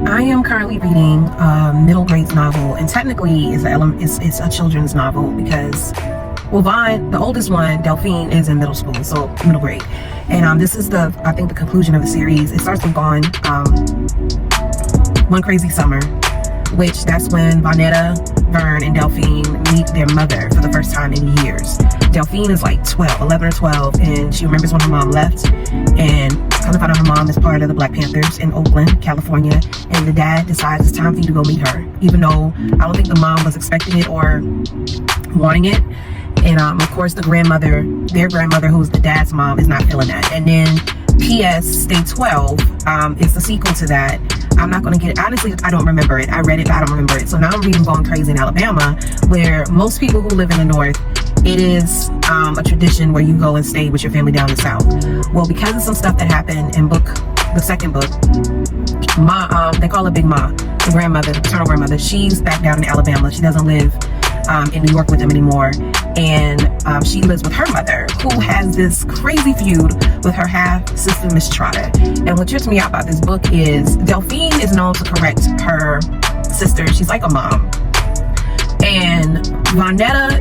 I am currently reading a middle grade novel, and technically it's a children's novel because, well, Vaughn, the oldest one, Delphine, is in middle school, so middle grade. And this is I think the conclusion of the series. It starts with Vaughn, One Crazy Summer, which that's when Vonetta, Vern, and Delphine meet their mother for the first time in years. Delphine is like 11 or 12, and she remembers when her mom left, and kind of found out her mom is part of the Black Panthers in Oakland, California, and the dad decides it's time for you to go meet her, even though I don't think the mom was expecting it or wanting it. And of course their grandmother, who's the dad's mom, is not feeling that. And then P.S. Stay 12 is the sequel to that. I'm not going to get it. Honestly, I don't remember it. I read it, but I don't remember it. So now I'm reading Going Crazy in Alabama, where most people who live in the North, it is a tradition where you go and stay with your family down in the South. Well, because of some stuff that happened in the second book, they call her Big Ma, the grandmother, the paternal grandmother. She's back down in Alabama. She doesn't live in New York with them anymore, and she lives with her mother, who has this crazy feud with her half sister, Miss Trotter. And what trips me out about this book is Delphine is known to correct her sister. She's like a mom, and Vonetta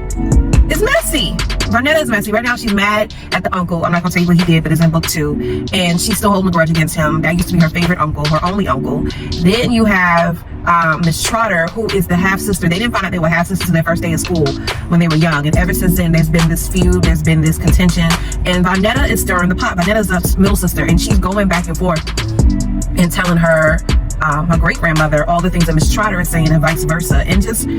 is messy. Vonetta is messy. Right now she's mad at the uncle. I'm not going to tell you what he did, but it's in book 2. And she's still holding a grudge against him. That used to be her favorite uncle, her only uncle. Then you have Miss Trotter, who is the half-sister. They didn't find out they were half-sisters their first day of school when they were young. And ever since then, there's been this feud. There's been this contention. And Vonetta is stirring the pot. Vonetta's the middle sister. And she's going back and forth and telling her great-grandmother all the things that Miss Trotter is saying and vice versa, and just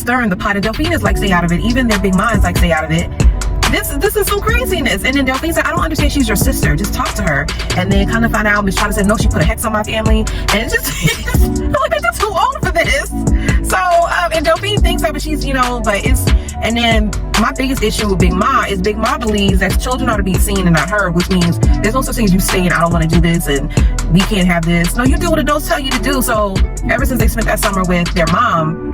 stirring the pot. And Delphine is like, stay out of it. Even their big minds like, stay out of it. This is some craziness. And then Delphine said, I don't understand, she's your sister, just talk to her. And then kind of find out Miss Trotter said, no, she put a hex on my family. And it's just I'm like, I'm too old for this. So and Delphine thinks that, but she's, and then my biggest issue with Big Ma is Big Ma believes that children ought to be seen and not heard, which means there's no such thing as you saying, I don't want to do this and we can't have this. No, you do what adults tell you to do. So ever since they spent that summer with their mom,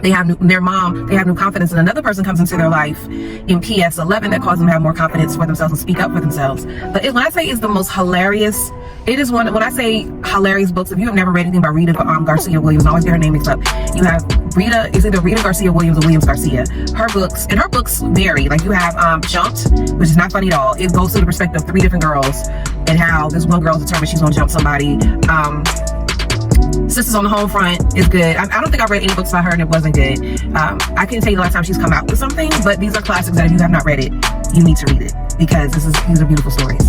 they have new confidence, and another person comes into their life in PS 11 that causes them to have more confidence for themselves and speak up for themselves. But when I say it's the most hilarious, it is when I say hilarious books, if you have never read anything by Rita Garcia Williams, I always get her name mixed up. You have Rita, it's either Rita Garcia Williams or Williams-Garcia. Her books vary. Like you have Jumped, which is not funny at all. It goes through the perspective of 3 different girls and how this one girl is determined she's gonna jump somebody. Sisters on the Home Front is good. I don't think I read any books by her and it wasn't good. I can't tell you the last time she's come out with something, but these are classics that if you have not read it, you need to read it, because these are beautiful stories.